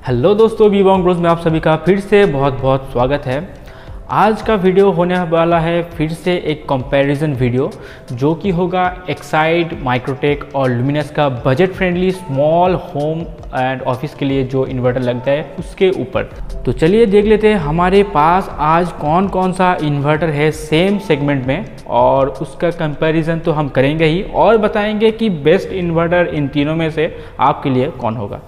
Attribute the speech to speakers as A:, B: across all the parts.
A: Hello दोस्तों, we Wong Bros में आप सभी का फिर से बहुत बहुत स्वागत है। आज का वीडियो होने वाला है फिर से एक कंपैरिजन वीडियो जो कि होगा एक्साइड, माइक्रोटेक और लुमिनस का budget friendly small home and office के लिए जो इन्वर्टर लगता है उसके ऊपर। तो चलिए देख लेते हैं हमारे पास आज कौन कौन सा इन्वर्टर है सेम सेगमेंट में, और उसका कंपैरिजन तो हम करेंगे ही और बताएंगे कि बेस्ट इन्वर्टर इन तीनों में से आपके लिए कौन होगा।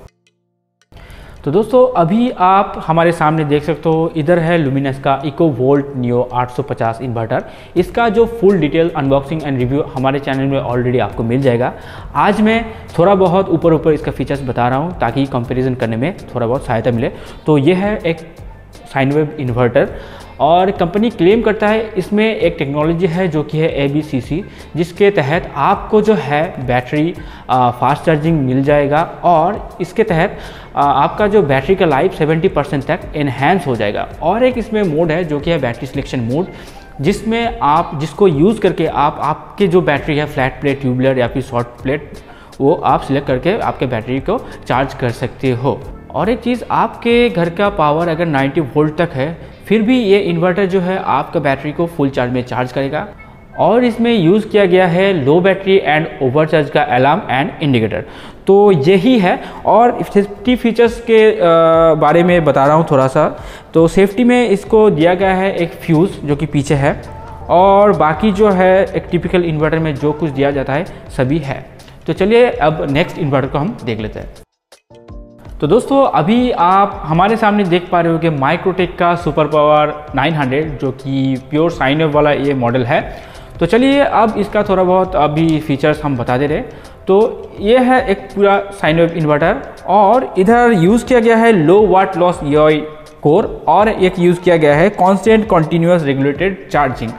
A: तो दोस्तों अभी आप हमारे सामने देख सकते हो, इधर है लुमिनस का इकोवोल्ट नियो 850 इन्वर्टर। इसका जो full detail unboxing and review हमारे चैनल में ऑलरेडी आपको मिल जाएगा। आज मैं थोड़ा बहुत ऊपर इसका फीचर्स बता रहा हूँ ताकि कंपैरिजन करने में थोड़ा बहुत सहायता मिले। तो ये है एक साइन वेव इन्वर्टर और कंपनी क्लेम करता है इसमें एक टेक्नोलॉजी है जो कि है ABCC, जिसके तहत आपको जो है बैटरी फास्ट चार्जिंग मिल जाएगा और इसके तहत आपका जो बैटरी का लाइफ 70% तक एनहेंस हो जाएगा। और एक इसमें मोड है जो कि है बैटरी सिलेक्शन मोड, जिसको यूज़ करके आपके जो बैटरी है फ्लैट प्लेट, ट्यूबुलर या फिर शॉर्ट प्लेट, वो आप सिलेक्ट करके आपके बैटरी को चार्ज कर सकते हो। और एक चीज़, आपके घर का पावर अगर 90 वोल्ट तक है फिर भी ये इन्वर्टर जो है आपका बैटरी को फुल चार्ज में चार्ज करेगा। और इसमें यूज़ किया गया है लो बैटरी एंड ओवरचार्ज का अलार्म एंड इंडिकेटर। तो यही है। और सेफ्टी फीचर्स के बारे में बता रहा हूँ थोड़ा सा। तो सेफ्टी में इसको दिया गया है एक फ्यूज़ जो कि पीछे है, और बाकी जो है एक टिपिकल इन्वर्टर में जो कुछ दिया जाता है सभी है। तो चलिए अब नेक्स्ट इन्वर्टर को हम देख लेते हैं। तो दोस्तों अभी आप हमारे सामने देख पा रहे हो कि माइक्रोटेक का सुपर पावर 900 जो कि प्योर साइन वेव वाला ये मॉडल है। तो चलिए अब इसका थोड़ा बहुत अभी फीचर्स हम बता दे रहे। तो ये है एक पूरा साइन वेव इन्वर्टर और इधर यूज़ किया गया है लो वाट लॉस EOI कोर, और एक यूज़ किया गया है कॉन्स्टेंट कॉन्टीन्यूअस रेगुलेटेड चार्जिंग।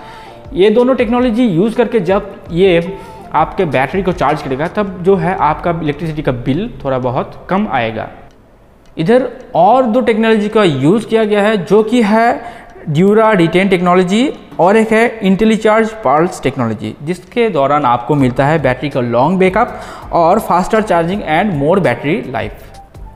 A: ये दोनों टेक्नोलॉजी यूज़ करके जब ये आपके बैटरी को चार्ज करेगा तब जो है आपका इलेक्ट्रिसिटी का बिल थोड़ा बहुत कम आएगा। इधर और दो टेक्नोलॉजी का यूज़ किया गया है जो कि है ड्यूरा D10 टेक्नोलॉजी और एक है इंटेलीचार्ज पल्स टेक्नोलॉजी, जिसके दौरान आपको मिलता है बैटरी का लॉन्ग बैकअप और faster charging and more battery life.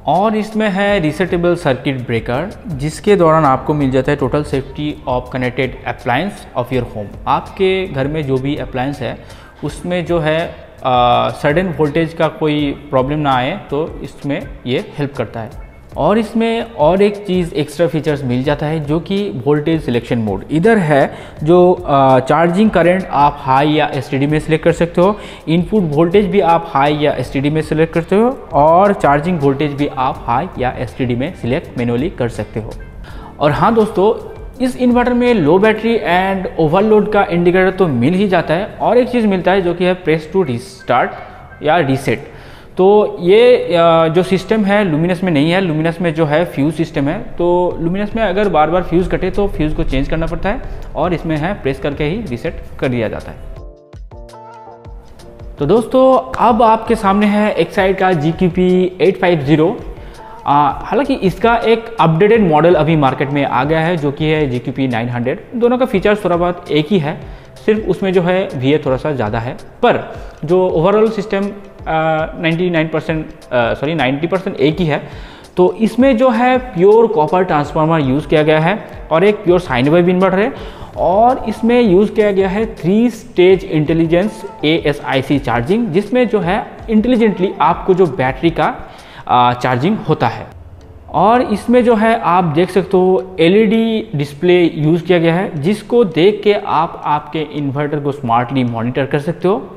A: और इसमें है रिसेटेबल सर्किट ब्रेकर, जिसके दौरान आपको मिल जाता है total safety of connected appliance of your home. आपके घर में जो भी अप्लायंस है उसमें जो है सडन वोल्टेज का कोई प्रॉब्लम ना आए, तो इसमें ये हेल्प करता है। और इसमें और एक चीज़ एक्स्ट्रा फीचर्स मिल जाता है जो कि वोल्टेज सिलेक्शन मोड। इधर है जो चार्जिंग करंट आप हाई या STD में सिलेक्ट कर सकते हो, इनपुट वोल्टेज भी आप हाई या STD में सिलेक्ट करते हो, और चार्जिंग वोल्टेज भी आप हाई या STD में सिलेक्ट मैनुअली कर सकते हो। और हाँ दोस्तों, इस इन्वर्टर में लो बैटरी एंड ओवरलोड का इंडिकेटर तो मिल ही जाता है, और एक चीज़ मिलता है जो कि है प्रेस टू रिस्टार्ट या रीसेट। तो ये जो सिस्टम है लुमिनस में नहीं है। लुमिनस में जो है फ्यूज़ सिस्टम है। तो लुमिनस में अगर बार बार फ्यूज़ कटे तो फ्यूज़ को चेंज करना पड़ता है, और इसमें है प्रेस करके ही रीसेट कर दिया जाता है। तो दोस्तों अब आपके सामने है एक्साइड का GQP 850। हालांकि इसका एक अपडेटेड मॉडल अभी मार्केट में आ गया है जो कि है GQP 900। दोनों का फीचर्स थोड़ा बहुत एक ही है, सिर्फ उसमें जो है VA थोड़ा सा ज़्यादा है, पर जो ओवरऑल सिस्टम 90% एक ही है। तो इसमें जो है प्योर कॉपर ट्रांसफार्मर यूज़ किया गया है और एक प्योर साइन वेव इन्वर्टर है, और इसमें यूज़ किया गया है 3 स्टेज इंटेलिजेंस ASIC चार्जिंग, जिसमें जो है इंटेलिजेंटली आपको जो बैटरी का चार्जिंग होता है। और इसमें जो है आप देख सकते हो LED डिस्प्ले यूज़ किया गया है, जिसको देख के आप आपके इन्वर्टर को स्मार्टली मॉनिटर कर सकते हो।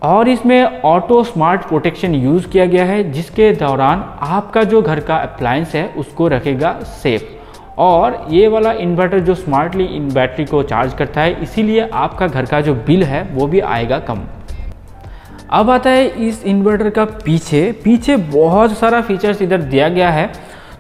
A: और इसमें ऑटो स्मार्ट प्रोटेक्शन यूज़ किया गया है, जिसके दौरान आपका जो घर का अप्लायंस है उसको रखेगा सेफ। और ये वाला इन्वर्टर जो स्मार्टली इन बैटरी को चार्ज करता है, इसीलिए आपका घर का जो बिल है वो भी आएगा कम। अब आता है इस इन्वर्टर का पीछे बहुत सारा फीचर्स इधर दिया गया है।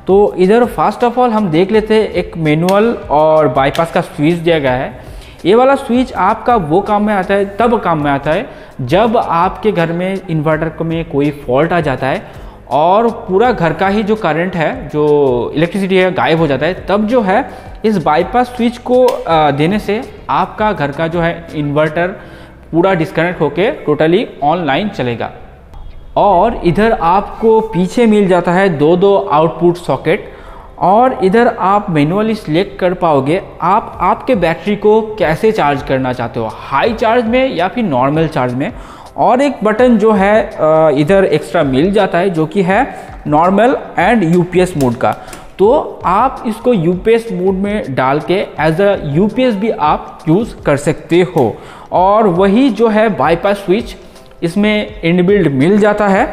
A: तो इधर फर्स्ट ऑफ ऑल हम देख लेते हैं, एक मैनुअल और बाईपास का स्विच दिया गया है। ये वाला स्विच आपका वो काम में आता है, तब काम में आता है जब आपके घर में इन्वर्टर में कोई फॉल्ट आ जाता है और पूरा घर का ही जो करंट है, जो इलेक्ट्रिसिटी है, गायब हो जाता है। तब जो है इस बाईपास स्विच को देने से आपका घर का जो है इन्वर्टर पूरा डिस्कनेक्ट होके टोटली ऑनलाइन चलेगा। और इधर आपको पीछे मिल जाता है दो आउटपुट सॉकेट। और इधर आप मैनुअली सिलेक्ट कर पाओगे आप आपके बैटरी को कैसे चार्ज करना चाहते हो, हाई चार्ज में या फिर नॉर्मल चार्ज में। और एक बटन जो है इधर एक्स्ट्रा मिल जाता है जो कि है नॉर्मल एंड यूपीएस मोड का। तो आप इसको यूपीएस मोड में डाल के एज अ यूपीएस भी आप यूज़ कर सकते हो। और वही जो है बाईपास स्विच इसमें इनबिल्ड मिल जाता है।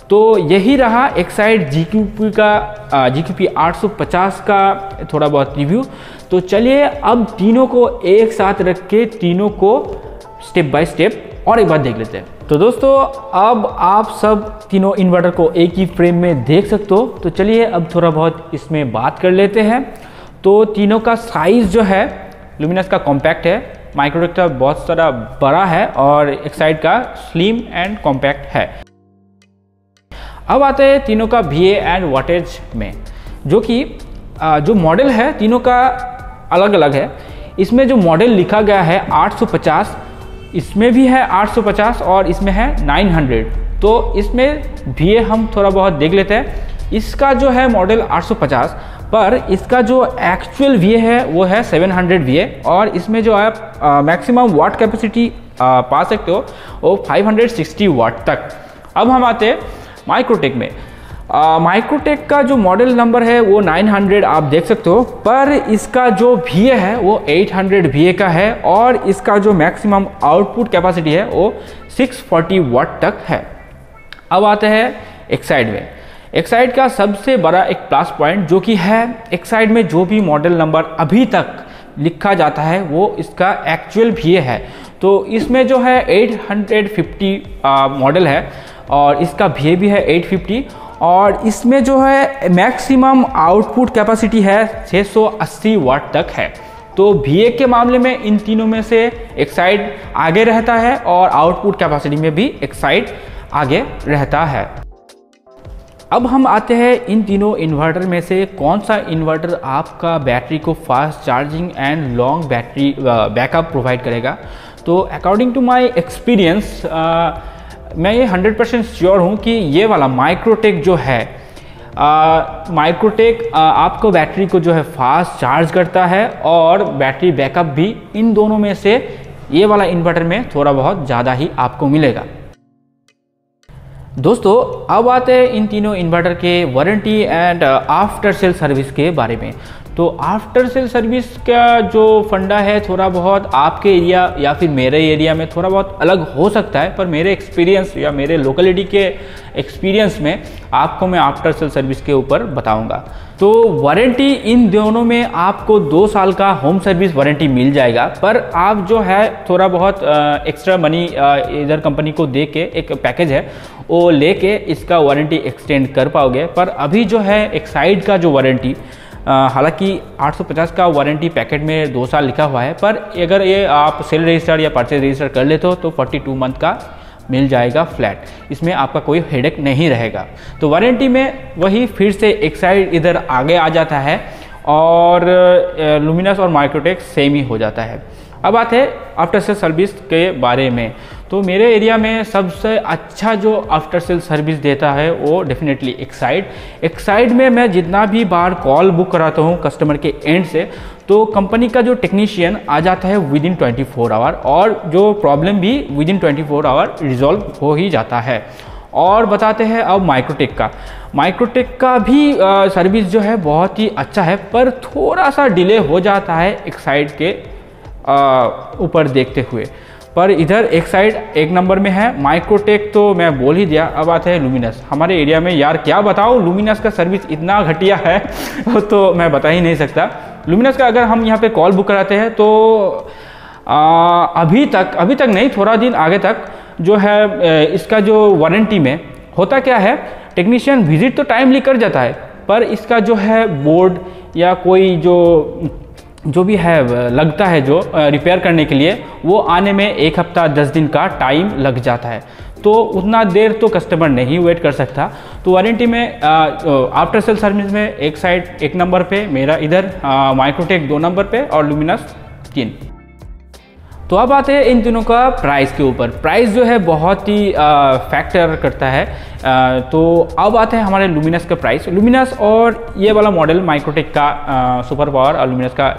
A: तो यही रहा एक्साइड GQP का GQP 850 का थोड़ा बहुत रिव्यू। तो चलिए अब तीनों को एक साथ रख के तीनों को स्टेप बाय स्टेप और एक बार देख लेते हैं। तो दोस्तों अब आप सब तीनों इन्वर्टर को एक ही फ्रेम में देख सकते हो। तो चलिए अब थोड़ा बहुत इसमें बात कर लेते हैं। तो तीनों का साइज़ जो है लुमिनस का कॉम्पैक्ट है, माइक्रोटेक का बहुत सारा बड़ा है और एक्साइड का स्लिम एंड कॉम्पैक्ट है। अब आते हैं तीनों का VA एंड वाटेज में, जो कि जो मॉडल है तीनों का अलग अलग है। इसमें जो मॉडल लिखा गया है 850, इसमें भी है 850 और इसमें है 900। तो इसमें VA हम थोड़ा बहुत देख लेते हैं। इसका जो है मॉडल 850 पर इसका जो एक्चुअल VA है वो है 700 VA और इसमें जो आप मैक्सिमम वाट कैपेसिटी पा सकते हो वो 560 वाट तक। अब हम आते हैं माइक्रोटेक में। माइक्रोटेक का जो मॉडल नंबर है वो 900 आप देख सकते हो, पर इसका जो VA है वो 800 VA का है और इसका जो मैक्सिमम आउटपुट कैपेसिटी है वो 640 वाट तक है। अब आते हैं एक्साइड में। एक्साइड का सबसे बड़ा एक प्लस पॉइंट जो कि है एक्साइड में जो भी मॉडल नंबर अभी तक लिखा जाता है वो इसका एक्चुअल VA है। तो इसमें जो है 850 मॉडल है और इसका VA भी है 850 और इसमें जो है मैक्सिमम आउटपुट कैपेसिटी है 680 वाट तक है। तो VA के मामले में इन तीनों में से एक्साइड आगे रहता है और आउटपुट कैपेसिटी में भी एक्साइड आगे रहता है। अब हम आते हैं इन तीनों इन्वर्टर में से कौन सा इन्वर्टर आपका बैटरी को fast charging and long battery backup provide करेगा। तो अकॉर्डिंग टू माय एक्सपीरियंस मैं ये 100% श्योर हूँ कि ये वाला माइक्रोटेक जो है माइक्रोटेक आपको बैटरी को जो है फास्ट चार्ज करता है और बैटरी बैकअप भी इन दोनों में से ये वाला इन्वर्टर में थोड़ा बहुत ज़्यादा ही आपको मिलेगा। दोस्तों अब आते हैं इन तीनों इन्वर्टर के warranty and after sale service के बारे में। तो आफ्टर सेल सर्विस का जो फंडा है थोड़ा बहुत आपके एरिया या फिर मेरे एरिया में थोड़ा बहुत अलग हो सकता है, पर मेरे एक्सपीरियंस या मेरे लोकेलिटी के एक्सपीरियंस में आपको मैं आफ्टर सेल सर्विस के ऊपर बताऊंगा। तो वारंटी इन दोनों में आपको 2 साल का होम सर्विस वारंटी मिल जाएगा, पर आप जो है थोड़ा बहुत एक्स्ट्रा मनी इधर कंपनी को दे के एक पैकेज है वो लेके इसका वारंटी एक्सटेंड कर पाओगे। पर अभी जो है एक्साइड का जो वारंटी हालांकि 850 का वारंटी पैकेट में 2 साल लिखा हुआ है, पर अगर ये आप सेल रजिस्टर या परचेज रजिस्टर कर लेते हो तो 42 मंथ का मिल जाएगा फ्लैट। इसमें आपका कोई हेडेक नहीं रहेगा। तो वारंटी में वही फिर से एक्साइड इधर आगे आ जाता है और लुमिनस और माइक्रोटेक सेम ही हो जाता है। अब आते हैं आफ्टर सेल सर्विस के बारे में। तो मेरे एरिया में सबसे अच्छा जो आफ्टर सेल सर्विस देता है वो डेफिनेटली एक्साइड में मैं जितना भी बार कॉल बुक कराता हूँ कस्टमर के एंड से, तो कंपनी का जो टेक्नीशियन आ जाता है विदिन 24 आवर और जो प्रॉब्लम भी विदिन 24 आवर रिजॉल्व हो ही जाता है। और बताते हैं अब माइक्रोटेक का भी सर्विस जो है बहुत ही अच्छा है, पर थोड़ा सा डिले हो जाता है एक्साइड के ऊपर देखते हुए। पर इधर एक्साइड 1 नंबर में है, माइक्रोटेक तो मैं बोल ही दिया। अब आते हैं लुमिनस। हमारे एरिया में यार क्या बताऊँ, लुमिनस का सर्विस इतना घटिया है तो मैं बता ही नहीं सकता। लुमिनस का अगर हम यहाँ पे कॉल बुक कराते हैं तो अभी तक नहीं, थोड़ा दिन आगे तक जो है इसका जो वारंटी में होता क्या है, टेक्नीशियन विजिट तो टाइमली कर जाता है, पर इसका जो है बोर्ड या कोई जो भी है लगता है जो रिपेयर करने के लिए, वो आने में 1 हफ्ता 10 दिन का टाइम लग जाता है। तो उतना देर तो कस्टमर नहीं वेट कर सकता। तो वारंटी में आफ्टर सेल सर्विस में एक्साइड 1 नंबर पे, मेरा इधर माइक्रोटेक 2 नंबर पे और लुमिनस 3। तो अब आते हैं इन तीनों का प्राइस के ऊपर। प्राइस जो है बहुत ही फैक्टर करता है। तो अब आते हैं हमारे लुमिनस का प्राइस। लुमिनस और ये वाला मॉडल माइक्रोटेक का सुपर पावर और लुमिनस का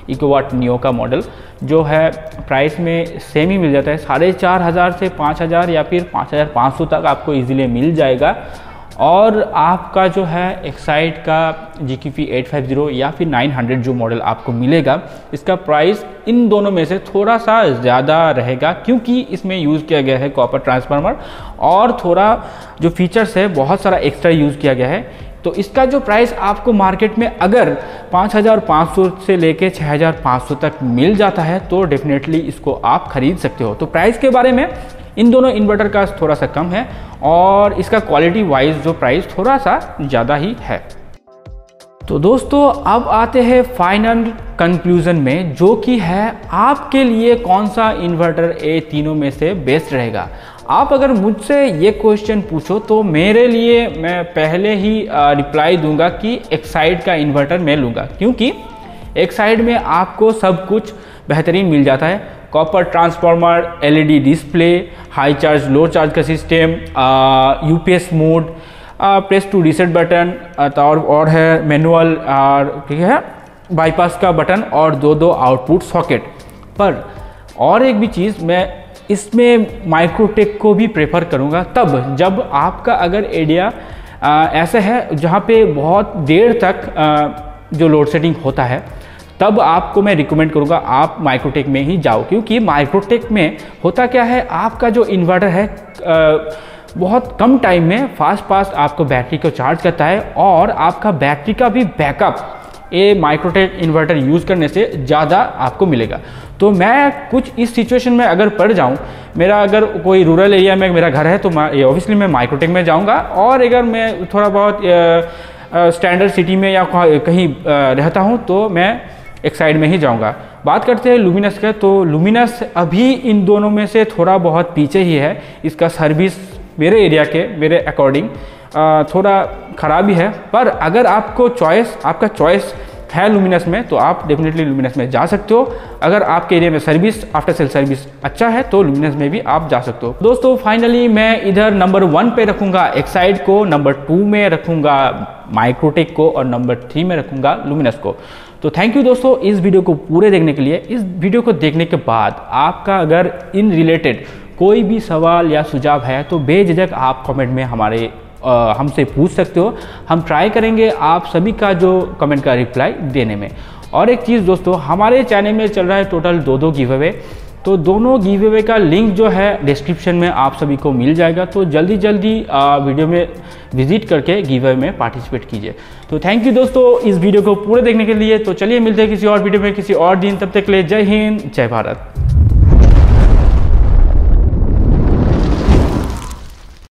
A: इकोवाट नियो का मॉडल जो है प्राइस में सेम ही मिल जाता है। 4,500 से 5,000 या फिर 5,500 तक आपको इजीली मिल जाएगा। और आपका जो है एक्साइड का GQP 850 या फिर 900 जो मॉडल आपको मिलेगा, इसका प्राइस इन दोनों में से थोड़ा सा ज़्यादा रहेगा, क्योंकि इसमें यूज़ किया गया है कॉपर ट्रांसफार्मर और थोड़ा जो फीचर्स है बहुत सारा एक्स्ट्रा यूज़ किया गया है। तो इसका जो प्राइस आपको मार्केट में अगर 5,500 से लेके 6,500 तक मिल जाता है तो डेफिनेटली इसको आप खरीद सकते हो। तो प्राइस के बारे में इन दोनों इन्वर्टर का थोड़ा सा कम है और इसका क्वालिटी वाइज जो प्राइस थोड़ा सा ज़्यादा ही है। तो दोस्तों अब आते हैं फाइनल कंक्लूजन में, जो कि है आपके लिए कौन सा इन्वर्टर ये तीनों में से बेस्ट रहेगा। आप अगर मुझसे ये क्वेश्चन पूछो तो मेरे लिए मैं पहले ही रिप्लाई दूंगा कि एक्साइड का इन्वर्टर मैं लूँगा, क्योंकि एक्साइड में आपको सब कुछ बेहतरीन मिल जाता है। Copper transformer, LED display, high charge low charge का system, UPS mode, press to reset button और है मैनुअल और ठीक है बाईपास का बटन और दो आउटपुट सॉकेट। पर और एक भी चीज़ मैं इसमें माइक्रोटेक को भी प्रेफर करूँगा तब जब आपका अगर एरिया ऐसा है जहाँ पे बहुत देर तक जो लोड सेटिंग होता है, तब आपको मैं रिकमेंड करूँगा आप माइक्रोटेक में ही जाओ। क्योंकि माइक्रोटेक में होता क्या है, आपका जो इन्वर्टर है बहुत कम टाइम में फास्ट आपको बैटरी को चार्ज करता है और आपका बैटरी का भी बैकअप ये माइक्रोटेक इन्वर्टर यूज़ करने से ज़्यादा आपको मिलेगा। तो मैं कुछ इस सिचुएशन में अगर पड़ जाऊँ, मेरा अगर कोई रूरल एरिया में मेरा घर है तो मैं ऑब्वियसली मैं माइक्रोटेक में जाऊँगा, और अगर मैं थोड़ा बहुत स्टैंडर्ड सिटी में या कहीं रहता हूँ तो मैं एक्साइड में ही जाऊँगा। बात करते हैं लुमिनस का, तो लुमिनस अभी इन दोनों में से थोड़ा बहुत पीछे ही है। इसका सर्विस मेरे एरिया के मेरे अकॉर्डिंग थोड़ा ख़राब ही है। पर अगर आपका चॉइस है लुमिनस में तो आप डेफिनेटली लुमिनस में जा सकते हो। अगर आपके एरिया में सर्विस आफ्टर सेल सर्विस अच्छा है तो लुमिनस में भी आप जा सकते हो। दोस्तों फाइनली मैं इधर नंबर 1 पे रखूँगा एक्साइड को, नंबर 2 में रखूँगा माइक्रोटेक को और नंबर 3 में रखूँगा लुमिनस को। तो थैंक यू दोस्तों इस वीडियो को पूरे देखने के लिए। इस वीडियो को देखने के बाद आपका अगर इन रिलेटेड कोई भी सवाल या सुझाव है तो बेझिझक आप कमेंट में हमसे पूछ सकते हो। हम ट्राई करेंगे आप सभी का जो कमेंट का रिप्लाई देने में। और एक चीज़ दोस्तों, हमारे चैनल में चल रहा है टोटल 2 गिव अवे, तो दोनों गिव अवे का लिंक जो है डिस्क्रिप्शन में आप सभी को मिल जाएगा। तो जल्दी वीडियो में विजिट करके गिव अवे में पार्टिसिपेट कीजिए। तो थैंक यू दोस्तों इस वीडियो को पूरे देखने के लिए। तो चलिए मिलते हैं किसी और वीडियो में किसी और दिन, तब तक के लिए जय हिंद जय भारत।